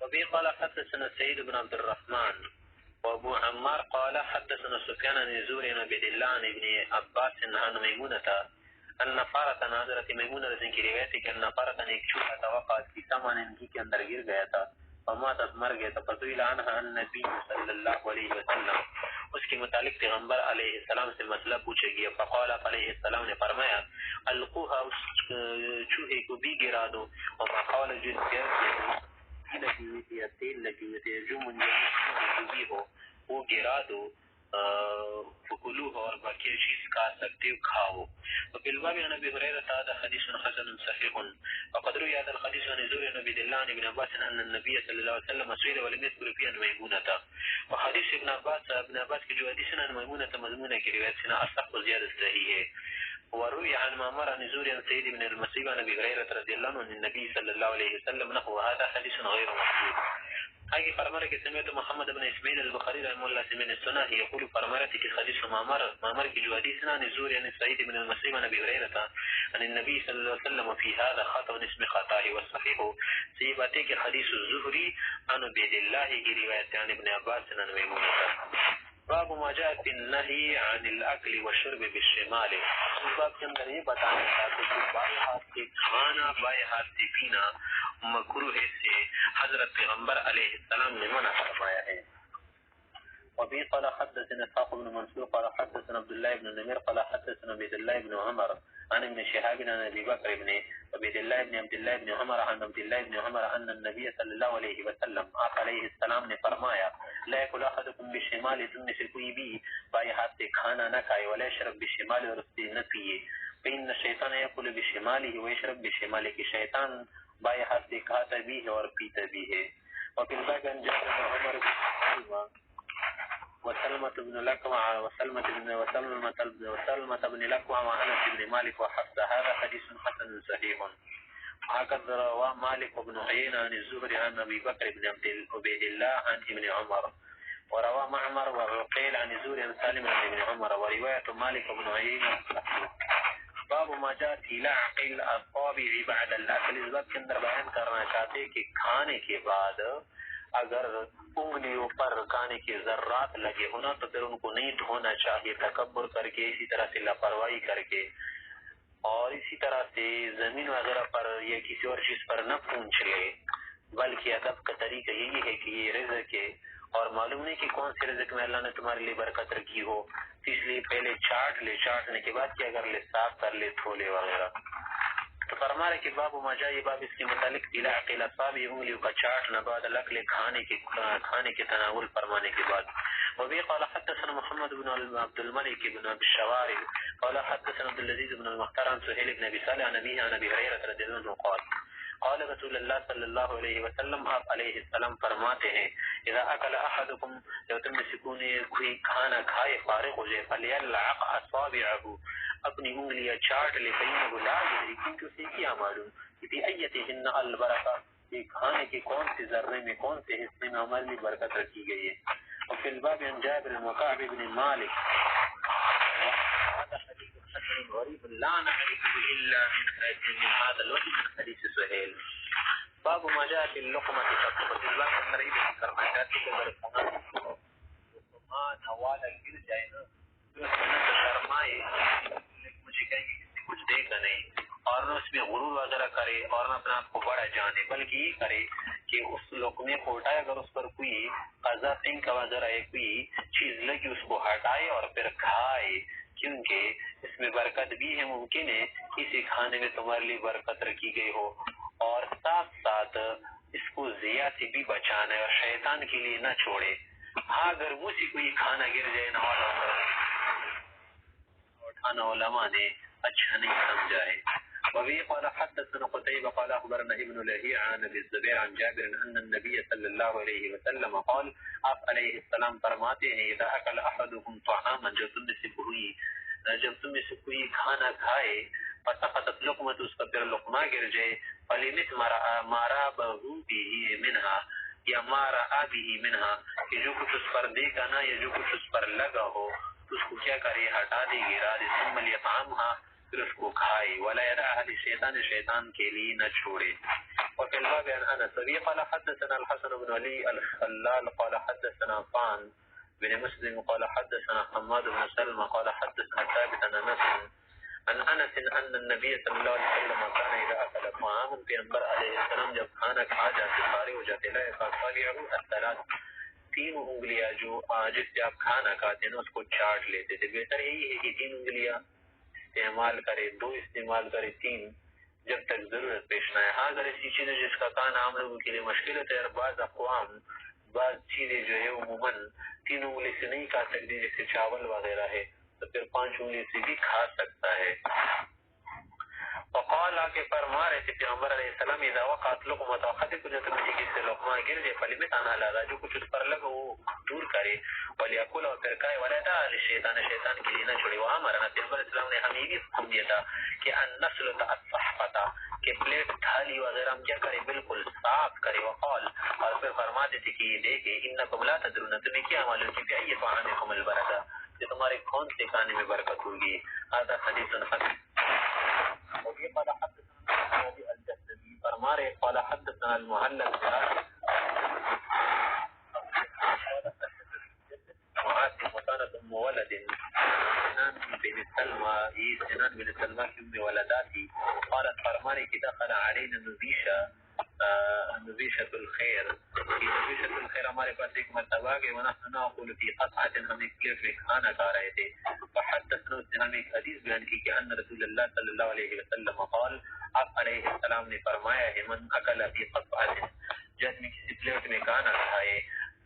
وبه قال حدثنا سعيد بن عبد الرحمن وابو عمار قال حدثنا سفيان بن زهري عن عبد الله عن ابن عباس عن ميمونة ان فرقا حضرت میمونہ رضی کی روایت ہے کہ ان فرقا ایک چوہا تھا وقعت کی سامان انگی کے اندر گر گیا تھا فماتت مر گیا تھا فسئل عنها النبی صلی اللہ علیہ وسلم، اس کے متعلق پیغمبر علیہ السلام سے مسئلہ پوچھے گیا، فقال علیہ السلام نے فرمایا القوها، اس چوہے کو بھی گرا دو، وما قال جس گرد لگی ہوئی تھی یا تیل لگی ہوئی تھی جو منجمد جو بھی ہو وہ گرا دو، فکلوه اور باقی چیز کھا سکتے ہو کھاؤ۔ وفي الباب عن ابي هريره هذا حديث حسن صحيح وقد روي هذا الحديث عن زهري عن عبد الله عن ابن عباس ان النبي صلى الله عليه وسلم سئل ولم يذكر فيه عن ميمونه، وحديث ابن عباس کی جو حدیث عن ميمونه مضمون کی روایت سے اصح و زیادہ صحیح ہے۔ وروي عن معمر عن زهري عن سعيد بن المسيب عن ابي هريره رضي الله عنه عن النبي صلى الله عليه وسلم نحو هذا حديث غير مشهور۔ آگے فرمایا کہ سمعت محمد بن اسماعیل البخاری رحمہ اللہ سے میں نے سنا ہے یقول فرمایا کہ حدیث معمر کی جو حدیث نا نزول یعنی سعید بن المسیب عن ابی ہریرہ عن النبی صلی اللہ علیہ وسلم فی هذا خطا اسم خطا ہے والصحیح صحیح بات ہے کہ حدیث الزہری عن عبید اللہ کی روایت عن ابن عباس عن میمونہ۔ باب ما جاء في النهي عن الاكل والشرب بالشمال، اس باب کے اندر یہ بتانا چاہتے ہیں کہ بائیں ہاتھ سے کھانا بائیں ہاتھ سے پینا مکروہ سے حضرت پیغمبر علیہ السلام نے منع فرمایا ہے۔ وبه قال حدثنا اسحاق بن منصور قال حدثنا عبد الله بن نمير قال حدثنا عبد الله بن عمر عن ابن شهاب عن ابي بكر بن عبد الله بن عمر عن عبد الله بن عمر ان النبي صلی اللہ علیہ وسلم علیہ السلام نے فرمایا لا يأكل احدكم بالشمال، تم میں سے کوئی بھی بائیں ہاتھ سے کھانا نہ کھائے، ولا يشرب بالشمال، اور اس سے نہ پیے، فإن الشیطان يأكل بشماله ويشرب بشماله، کہ شیطان بائیں ہاتھ سے کھاتا بھی ہے اور پیتا بھی ہے۔ وفي الباب عن جابر بن عمر وسلمة بن لكوع وسلمة بن لكوع وأنس بن مالك وحفصة، هذا حديث حسن صحيح۔ هكذا رواه مالك بن عيينة عن الزهري عن أبي بكر بن عبيد الله عن ابن عمر، ورواه معمر وعقيل عن الزهري عن سالم عن ابن عمر، ورواية مالك بن عيينة صحيح۔ باب ما جاء في لعق الاصابع بعد الاكل، اس بات کے اندر بیان کرنا چاہتے ہیں کہ کھانے کے بعد اگر انگلیوں پر کھانے کے ذرات لگے ہونا تو پھر ان کو نہیں دھونا چاہیے تکبر کر کے، اسی طرح سے لاپرواہی کر کے، اور اسی طرح سے زمین وغیرہ پر یا کسی اور چیز پر نہ پونچھ لے، بلکہ ادب کا طریقہ یہی ہے کہ یہ رزق ہے اور معلوم نہیں کہ کون سے رزق میں اللہ نے تمہارے لیے برکت رکھی ہو، تو اس لیے پہلے چاٹ لے، چاٹنے کے بعد کیا کر لے، صاف کر لے، دھو لے وغیرہ۔ تو فرما رہے کہ باب ما جاء، یہ باب اس کے متعلق علاق الاصابع، انگلیوں کا چاٹنا، بعد الاکل، کھانے کے تناول فرمانے کے بعد۔ وبه قال حدثنا محمد بن عبد الملك بن ابي الشوارب قال حدثنا عبد العزيز بن المختار عن سهيل بن ابي صالح عن ابيه عن ابي هريره رضي الله عنه قال قال رسول اللہ صلی اللہ علیہ وسلم، آپ علیہ السلام فرماتے ہیں اذا اکل احدکم، جب تم میں سے کوئی کھانا کھائے فارغ ہو جائے، فلیلعق اصابعه، اپنی انگلیاں چاٹ لے، فإنه لا يدري، کیونکہ اسے کیا معلوم کہ فی ایتہن البرکہ، کہ کھانے کے کون سے ذرے میں، کون سے حصے میں ہمارے لیے برکت رکھی گئی ہے۔ وفي الباب عن جابر وكعب بن مالك، هذا حديث حسن غريب لا نعرفه الا من هذا الوجه من حديث سهيل۔ باب ما جاء في اللقمة تطبخ، اس باب میں رہی ہے کرنا چاہتے کہ اگر سامان حوالہ گر جائے نا تو اس میں نہ شرمائے، مجھے کہیں گے کسی کچھ دے گا نہیں، اور نہ اس میں غرور وغیرہ کرے اور نہ اپنا آپ کو بڑا جانے، بلکہ یہ کرے کہ اس لقمے کو اٹھائے، اگر اس پر کوئی قضا سنگ وغیرہ کوئی چیز لگی اس کو ہٹائے اور پھر کھائے، کیونکہ اس میں برکت بھی ہے، ممکن ہے کسی کھانے میں تمہارے لیے برکت رکھی گئی ہو، اور ساتھ ساتھ اس کو ضیاء سے بھی بچانا ہے اور شیطان کے لیے نہ چھوڑے۔ ہاں اگر وہ سے کوئی کھانا گر جائے نہ اٹھانا علماء نے اچھا نہیں سمجھا ہے۔ وبه قال حدثنا قتيبة قال أخبرنا ابن لهيعة عن أبي الزبير عن جابر أن النبي صلى الله عليه وسلم قال آپ علیہ السلام فرماتے ہیں اذا اکل احدكم طعاما، جب تم میں سے کوئی کھانا کھائے فسقطت لقمة، اس کا پھر لقمہ گر جائے، فلمت مارا بہو به منها یا مارا به منها، کہ جو کچھ اس پر دیکھا نا یا جو کچھ اس پر لگا ہو اس کو کیا کرے، ہٹا دے گرا دے، ثم لیطعمها، پھر اس کو کھائے، ولا يدعها للشیطان، شیطان کے لیے نہ چھوڑے۔ وفي الباب عن انس قال حدثنا الحسن بن علي الخلال قال حدثنا طعن بن مسلم قال حدثنا حماد بن سلمة قال حدثنا ثابت عن انس ان النبي صلى الله عليه وسلم كان اذا اكل طعاما، پیغمبر علیہ السلام جب کھانا کھا جاتے فارغ ہو جاتے لا يقطعه الثلاث، تین انگلیاں جو جس سے آپ کھانا کھاتے ہیں اس کو چاٹ لیتے تھے۔ بہتر یہی ہے کہ تین انگلیاں استعمال کرے، دو استعمال کرے، تین جب تک ضرورت پیش نہ ہے۔ ہاں اگر ایسی چیزیں جس کا کھانا عام لوگوں کے لیے مشکل ہوتا ہے، اور بعض اقوام بعض چیزیں جو ہے عموماً تین انگلی سے نہیں کھا سکتی، جیسے چاول وغیرہ ہے، تو پھر 5 انگلی سے بھی کھا سکتا ہے۔ وقال کہ فرما رہے تھے پیغمبر علیہ السلام اذا وقعت لقمۃ احدکم، کو جب کسی سے لقمہ گر جائے فلمت لگا، جو کچھ اس پر لگا وہ دور کرے، ولیأکل، اور پھر کھائے، ولا يدع للشیطان، شیطان کے لیے نہ چھوڑے۔ وامرنا، پیغمبر اسلام نے ہمیں بھی حکم دیا تھا کہ ان نسلط الصحفۃ، کہ پلیٹ تھالی وغیرہ ہم کیا کرے، بالکل صاف کرے۔ وقال، اور پھر فرماتے تھے کہ یہ دیکھے انکم لا تدرون، تمہیں کیا معلوم کہ بأي طعامکم البرکہ، کہ تمہارے کون سے کھانے میں برکت ہوگی۔ هذا حدیث حسن۔ وفي قال حدثنا الجسدي فرما رہے قال حدثنا المعلق معاصم وكانت ام ولد سنان بن سلمى، یہ سنان بن سلمى کی ام ولداتی، قالت فرمانی کہ دخل علينا نبیشة الخیر، کہ نبیشة الخیر ہمارے پاس ایک مرتبہ گئے، ونحن ناقل فی قطعة، ہم ایک پلیٹ میں کھانا کھا رہے تھے، فحدثنا، اس نے ہمیں ایک حدیث بیان کی کہ ان رسول اللہ صلی اللہ علیہ وسلم قال، آپ علیہ السلام نے فرمایا ہے من اکل فی قطعة، جب میں کسی پلیٹ میں کھانا کھائے،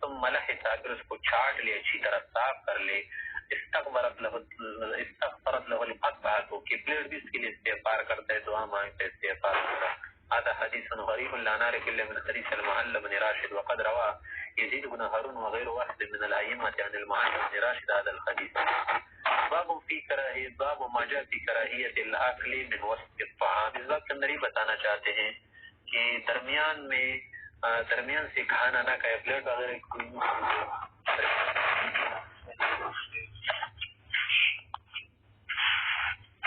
ثم لحس، اگر اس کو چھاٹ لے، اچھی طرح صاف کر لے، استغفرت له القطعة، کہ پلیٹ بھی اس کے لیے استغفار کرتا ہے، دعا مانگتا ہے، استغفار کرتا ہے۔ هذا حديث غريب لا نعرف الا من حديث المعل بن راشد، وقد روى يزيد بن هارون وغير واحد من الائمه عن المعل بن راشد هذا الحديث۔ باب في كراهية، باب ما جاء في كراهية الاكل من وسط الطعام، اس بات کے اندر یہ بتانا چاہتے ہیں کہ درمیان سے کھانا نہ کھائے، پلیٹ وغیرہ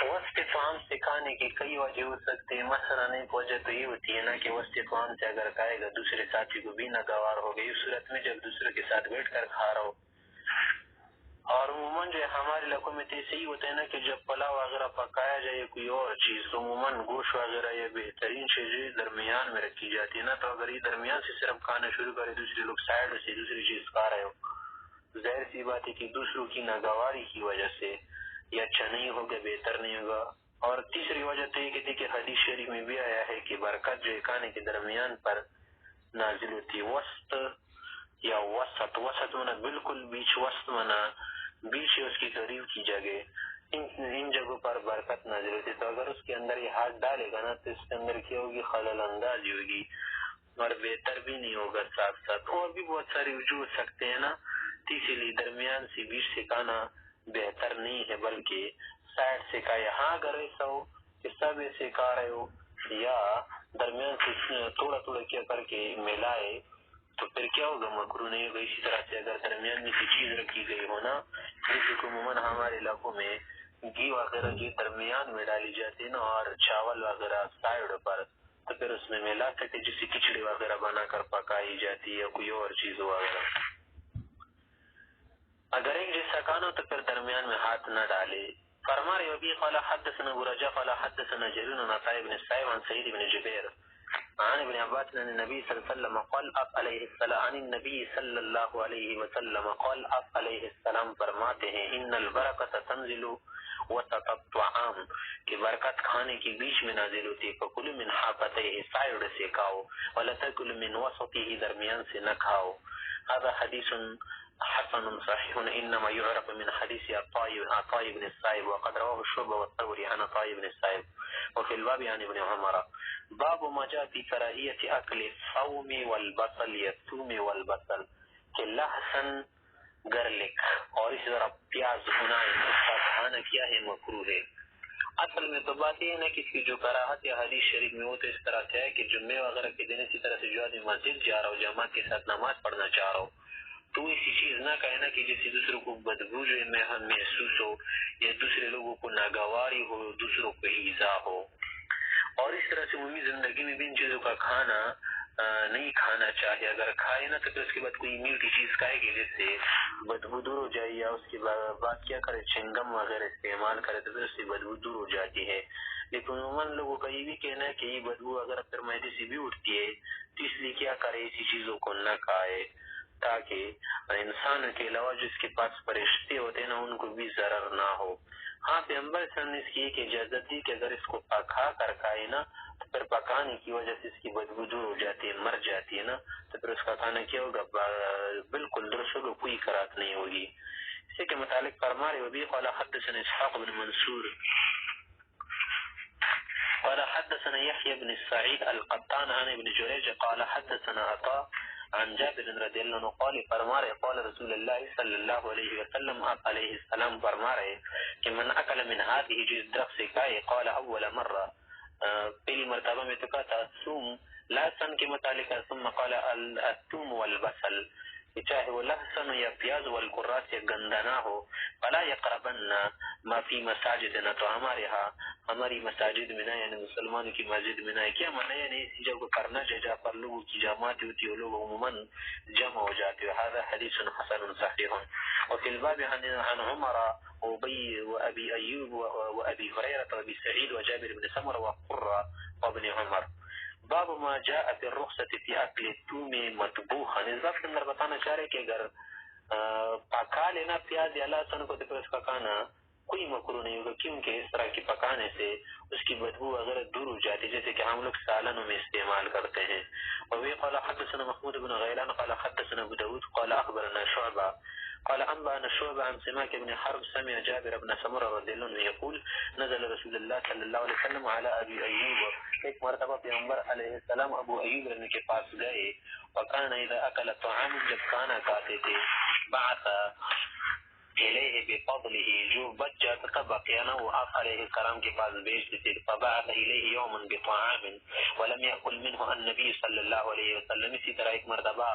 وسط طعام سے کھانے کی کئی وجہ ہو سکتے ہیں، مثلا ایک وجہ تو یہ ہوتی ہے نا کہ وسط طعام سے اگر کھائے گا دوسرے ساتھی کو بھی ناگوار ہو گئی، اس صورت میں جب دوسرے کے ساتھ بیٹھ کر کھا رہا ہو، اور عموماً جو ہمارے علاقوں میں تو ایسے ہی ہوتا ہے نا کہ جب پلاؤ وغیرہ پکایا جائے کوئی اور چیز تو عموماً گوشت وغیرہ یا بہترین چیزیں درمیان میں رکھی جاتی ہے نا، تو اگر یہ درمیان سے صرف کھانا شروع کرے، دوسرے لوگ سائڈ سے دوسری چیز کھا رہے ہو، ظاہر سی بات ہے کہ دوسروں کی ناگواری کی وجہ سے یہ اچھا نہیں ہوگا، بہتر نہیں ہوگا۔ اور تیسری وجہ تو یہ کہتی کہ حدیث شریف میں بھی آیا ہے کہ برکت جو کھانے کے درمیان پر نازل ہوتی ہے، وسط یا وسط منا بالکل بیچ، وسط منا بیچ ہے، اس کی قریب کی جگہ، ان جگہوں پر برکت نازل ہوتی ہے، تو اگر اس کے اندر یہ ہاتھ ڈالے گا نا تو اس کے اندر کیا ہوگی، خلل اندازی ہوگی اور بہتر بھی نہیں ہوگا۔ ساتھ ساتھ اور بھی بہت سارے وجوہ ہو سکتے ہیں نا، اسی لیے درمیان سے بیچ سے کھانا بہتر نہیں ہے، بلکہ سائڈ سے کھائے۔ ہاں اگر ایسا ہو کہ سب ایسے کھا رہے ہو یا درمیان سے تھوڑا تھوڑا کیا کر کے ملائے تو پھر کیا ہوگا، مکروہ نہیں ہوگا۔ اسی طرح سے اگر درمیان میں کی چیز رکھی گئی ہو نا، جیسے کہ عموماً ہمارے علاقوں میں گھی وغیرہ جو درمیان میں ڈالی جاتی ہے نا، اور چاول وغیرہ سائڈ پر، تو پھر اس میں ملا سکتے، جیسے کھچڑی وغیرہ بنا کر پکائی جاتی ہے یا کوئی اور چیز وغیرہ۔ اگر ایک جیسا کھانا تو پھر درمیان میں ہاتھ نہ ڈالے۔ فرما رہے ابھی قال حدثنا ابو رجاء قال حدثنا جرير عن عطاء بن السائب عن سعيد بن جبير عن ابن عباس عن النبي صلى الله عليه وسلم قال عليه السلام عن النبي صلی اللہ علیہ وسلم قال علیہ السلام فرماتے ہیں ان البرکۃ تنزل وسط الطعام کہ برکت کھانے کے بیچ میں نازل ہوتی ہے فکلوا من حافتیہ سائڈ سے کھاؤ ولا تاکلوا من وسطہ درمیان سے نہ کھاؤ هذا حدیث حسن صحيح انما يعرف من حديث عطاء بن السائب وقد رواه الشعبة والثوري عن عطاء بن السائب وفي الباب عن ابن عمر باب ما جاء في كراهية اكل الثوم والبصل الثوم والبصل کہ لہسن گرلک اور اسی طرح پیاز ہونا اس کا کھانا کیا ہے مکروہ ہے. اصل میں تو بات یہ ہے کہ اس کی جو کراہت یا حدیث شریف میں وہ تو اس طرح سے ہے کہ جمعے وغیرہ کے دن اسی طرح سے جو آدمی مسجد جا رہا ہو جماعت کے ساتھ نماز پڑھنا چاہ رہا ہو تو ایسی چیز نہ کہنا کہ جس سے دوسروں کو بدبو جو محسوس ہو یا دوسرے لوگوں کو ناگواری ہو دوسروں کو ایذا ہو. اور اس طرح سے عمومی زندگی میں بھی ان چیزوں کا کھانا نہیں کھانا چاہیے. اگر کھائے نا تو پھر اس کے بعد کوئی میٹھی چیز کھائے گی جس سے بدبو دور ہو جائے یا اس کے بعد کیا کرے چنگم وغیرہ استعمال کرے تو پھر اس سے بدبو دور ہو جاتی ہے. لیکن عموماً لوگوں کا یہ بھی کہنا ہے کہ یہ بدبو اگر پھر معدے سے بھی اٹھتی ہے تو اس لیے کیا کرے ایسی چیزوں کو نہ کھائے تاکہ انسان کے علاوہ جس کے پاس فرشتے ہوتے ہیں نا ان کو بھی ضرر نہ ہو. ہاں پیغمبر صلی اللہ علیہ وسلم نے اس کی ایک اجازت دی کہ اگر اس کو پکا کر کھائے نا تو پھر پکانے کی وجہ سے اس کی بدبو دور ہو جاتی ہے مر جاتی ہے نا تو پھر اس کا کھانا کیا ہوگا بالکل درست ہوگا کوئی کراہت نہیں ہوگی. اسی کے متعلق فرما رہے وبی قال حدثنا اسحاق بن منصور قال حدثنا يحيى بن سعيد القطان عن ابن جريج قال حدثنا عطاء عن جابر رضی اللہ عنہ قال فرما رہے قال رسول اللہ صلی اللہ علیہ وسلم آپ علیہ السلام فرما رہے کہ من اکل من هذه جس درخت سے کھائے قال اول مرہ پہلی مرتبہ میں تو کہا تھا ثوم لہسن کے متعلق ثم قال الثوم والبصل کہ چاہے وہ لہسن یا پیاز والقراص یا گندا نہ ہو فلا یقربن ما فی مساجدنا تو ہمارے ہاں ہماری مساجد میں نہ یعنی مسلمانوں کی مسجد میں نہ کیا منع یعنی اسی جگہ کرنا چاہیے جہاں پر لوگوں کی جماعت ہوتی ہے لوگ عموماً جمع ہو جاتے ہیں. هذا حدیث حسن صحیح. وفي الباب عن عمر وابي وابي ايوب وابي هريره وابي سعيد وجابر بن سمره وقرة وابن عمر باب ما جاء في الرخصة في اكل الثوم مطبوخا. اس باب کے اندر بتانا چاہ رہے کہ اگر پکا لینا پیاز یا لہسن کو تو پھر اس کا کھانا کوئی مکروہ نہیں ہوگا کیونکہ اس طرح کی پکانے سے اس کی بدبو وغیرہ دور ہو جاتی جیسے کہ ہم لوگ سالنوں میں استعمال کرتے ہیں. وبه قال حدثنا محمود بن غيلان قال حدثنا ابو داود قال اخبرنا شعبة قال انبانا شعبة عن سماك بن حرب سمع جابر بن سمرة رضي الله عنه يقول نزل رسول الله صلى الله عليه وسلم على ابي ايوب. ایک مرتبہ پیغمبر علیہ السلام ابو ایوب رضی کے پاس گئے وكان اذا اكل طعام جب کھانا کھاتے تھے بعث الیہ بفضلہ جو بچ جاتا تھا بقیانا وہ آپ علیہ السلام کے پاس بھیجتے تھے فبعث الیہ یوما بطعام ولم یأکل منہ النبی صلی اللہ علیہ وسلم. اسی طرح ایک مرتبہ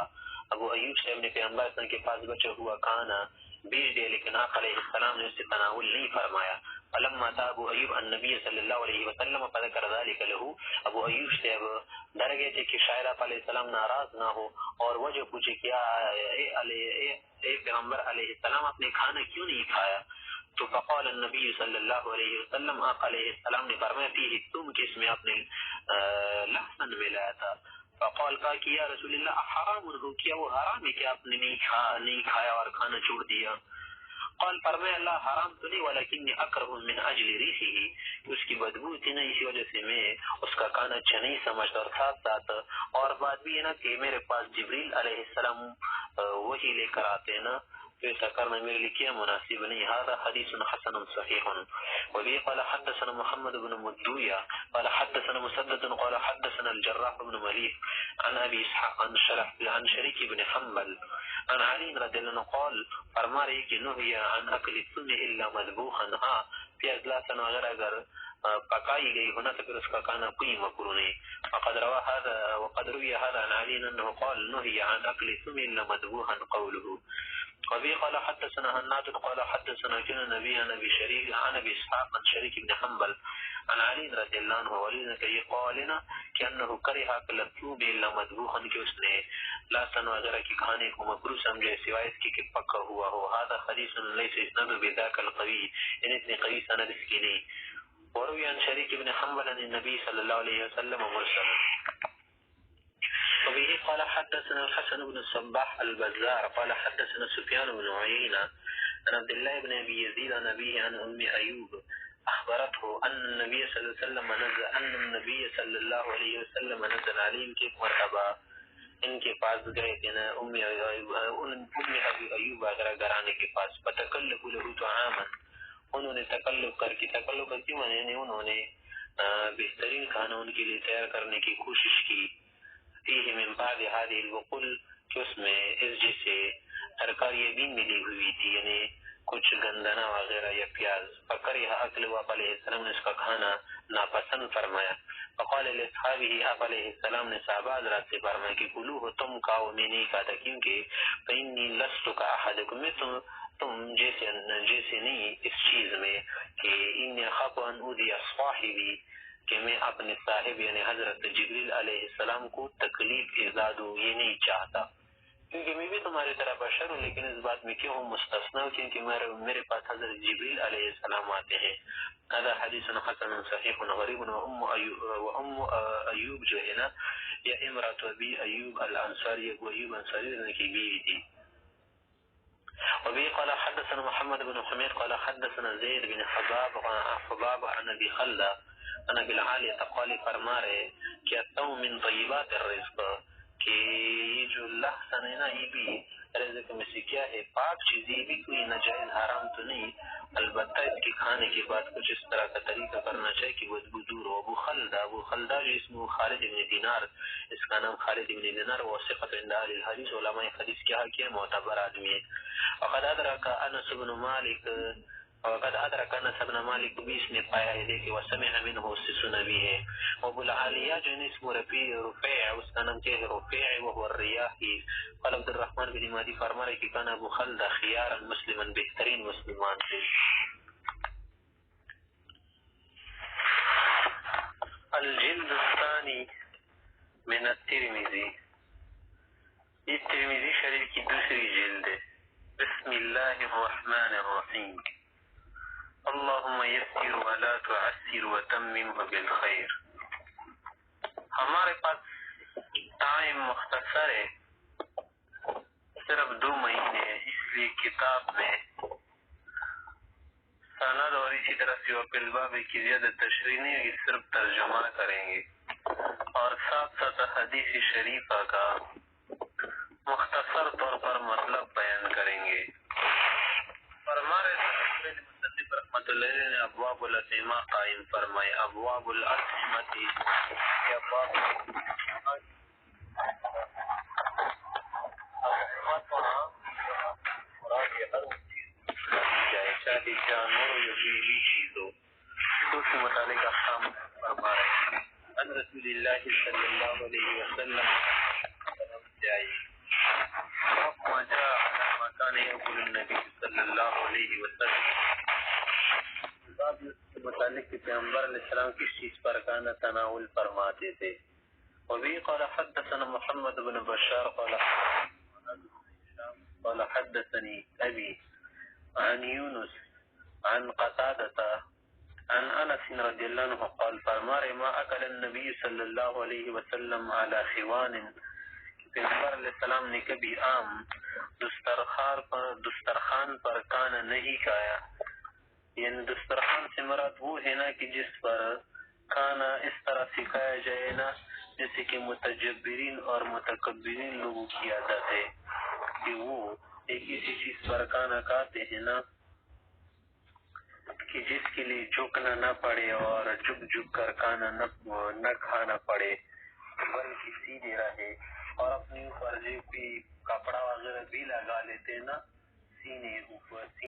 ابو ایوب صاحب نے پیغمبر صلی اللہ علیہ وسلم کے پاس بچا ہوا کھانا بھیج دیا لیکن آپ علیہ السلام نے اس سے تناول نہیں فرمایا. فلما تا ابو ایوب النبی صلی اللہ علیہ وسلم فذکر ذلك له. ابو ایوب صاحب ڈر گئے تھے کہ شاید آپ علیہ السلام ناراض نہ ہو اور وجہ پوچھے کیا اے پیغمبر علیہ السلام آپ نے کھانا کیوں نہیں کھایا. تو فقال النبی صلی اللہ علیہ وسلم آپ علیہ السلام نے فرمایا فیہ تم کہ اس میں آپ نے لہسن ملایا تھا. فقال کہا کہ یا رسول اللہ حرام ہو کیا وہ حرام ہے کہ آپ نے نہیں کھایا اور کھانا چھوڑ دیا. قال فرمایا اللہ حرام تو نہیں ولکنی اکرہ من اجل ریحہ اس کی بدبو تھی نا اسی وجہ سے میں اس کا کھانا اچھا نہیں سمجھتا. اور ساتھ ساتھ اور بات بھی ہے نا کہ میرے پاس جبریل علیہ السلام وہی لے کر آتے ہیں نا تو ایسا کرنا میرے لیے کیا مناسب نہیں. هذا حدیث حسن صحیح. وبه قال حدثنا محمد بن مدوية قال حدثنا مسدد قال حدثنا الجراح بن مليك عن ابي اسحاق عن شريك بن حنبل عن علي رضي الله عنه قال فرما رہے کہ نهي عن اكل الثوم الا مذبوحا. ہاں پیاز لہسن وغیرہ اگر پکائی گئی ہونا تو پھر اس کا کھانا کوئی مکروہ نہیں. وقد روي هذا عن علي انه قال نهي عن اكل الثوم الا مذبوحا قوله. وبه قال حدثنا هناد قال حدثنا كنا نبي عن ابي شريك عن ابي اسحاق عن شريك بن حنبل عن علي رضي الله عنه ولذا کہ قالنا کہ انه كره اكل الثوم الا مذبوحا کہ اس نے لہسن وغیرہ کی کھانے کو مکروہ سمجھے سوائے اس کی کہ پکا ہوا ہو. هذا حديث ليس اسناده بذاك القوي ان اتنی قوی سند اس کی نہیں. وروي عن شريك بن حنبل عن النبي صلى الله عليه وسلم مرسلا. وبه قال حدثنا الحسن بن الصباح البزار قال حدثنا سفيان بن عيينة عن عبد الله بن أبي يزيد عن أبيه عن أم أيوب أخبرته أن النبي صلى الله عليه وسلم نزل عليهم كيف مرتبہ ان کے پاس گئے تھے نا ام ابی ایوب وغیرہ گھرانے کے پاس فتکلف له طعاما انہوں نے تکلف کر کے تکلف کی معنی انہوں نے بہترین کھانا ان کے لیے تیار کرنے کی کوشش کی فیہ من بعد هذه الوقل کہ اس میں اس جیسے ترکاریاں بھی ملی ہوئی تھی یعنی کچھ گندنا وغیرہ یا پیاز فکریہ اکل آپ علیہ السلام نے اس کا کھانا ناپسند فرمایا فقال لاصحابہ آپ علیہ السلام نے صحابہ حضرات سے فرمایا کہ کلوہ تم کھاؤ میں نہیں کھاتا کیونکہ فإنی لست کأحدکم میں تم جیسے نہیں اس چیز میں کہ انی اخاف ان اؤذی صاحبی کہ میں اپنے صاحب یعنی حضرت جبریل علیہ السلام کو تکلیف ایزا دوں یہ نہیں چاہتا کیونکہ میں بھی تمہاری طرح بشر ہوں لیکن اس بات میں کیوں ہوں مستثنا کیونکہ میرے پاس حضرت جبریل علیہ السلام آتے ہیں هذا حدیث حسن صحیح غریب وام ایوب جو ہے نا یہ امرات ابی ایوب الانصاری ایوب انصاری کی بیوی تھی وبه قال حدثنا محمد بن حميد قال حدثنا زيد بن حباب عن ابي خلد عن ابي العالية قال فرما رہے کہ اتو من طیبات الرزق کہ یہ جو لحسن ہے نا یہ بھی رزق میں سے کیا ہے پاک چیز یہ بھی کوئی ناجائز حرام تو نہیں البتہ اس کے کھانے کے بعد کچھ اس طرح کا طریقہ کرنا چاہیے کہ بدبو دور ہو ابو خلدہ جو اسمه خالد بن دینار اس کا نام خالد بن دینار وہ ثقۃ عند اہل الحدیث علماء حدیث کیا کہ معتبر آدمی ہے وقد ادرک انس بن مالک بھی اس نے پایا ہے کہ وسمع منه سس نبی ہے ابو العالیہ جو اسمه رفیع اس کا نام کیا ہے رفیع وهو الریاحی قال عبد الرحمن بن مہدی فرما رہے کہ کان ابو خلد خیارا مسلما بہترین مسلمان تھے الجلد الثانی من الترمذی یہ ترمذی شریف کی دوسری جلد ہے بسم اللہ الرحمن الرحیم اللہم یسر ولا تعسر وتمم بالخیر ہمارے پاس ٹائم مختصر ہے صرف 2 مہینے اس لیے کتاب میں سند اور اسی طرح سے وفی الباب کی زیادہ تشریح نہیں ہوگی صرف ترجمہ کریں گے اور ساتھ ساتھ حدیث شریفہ کا مختصر طور پر مطلب بیان کریں گے اور ہمارے مصنف رحمۃ اللہ علیہ نے ابواب الاطعمہ قائم فرمائے ابواب الاطعمہ چاہے جانور یا کوئی چیز ہو تو اس کے متعلق احکام فرما رہے ہیں ان رسول اللہ صلی اللہ علیہ وسلم سے آئی وما جاء على ما كان يقول النبي صلی اللہ علیہ وسلم باب کے متعلق پیغمبر علیہ السلام کس چیز پر کانا تناول فرماتے تھے وبه قال حدثنا محمد بن بشار قال حدثني ابي عن يونس عن قتادة عن انس رضی اللہ عنہ قال فرمارے ما اکل النبی صلی اللہ علیہ وسلم على خوان پیغمبر علیہ السلام نے کبھی عام دسترخوان پر کھانا نہیں کھایا یعنی دسترخوان سے مراد وہ ہے نا کہ جس پر کھانا اس طرح سکھایا جائے نا جیسے کہ متجبرین اور متکبرین لوگوں کی عادت ہے کہ وہ ایک اسی چیز پر کھانا کھاتے ہیں نا کہ جس کے لیے جھکنا نہ پڑے اور جھک کر کھانا نہ کھانا پڑے بلکہ سیدھے رہے اور اپنے اوپر جو بھی کپڑا وغیرہ بھی لگا لیتے نا سینے اوپر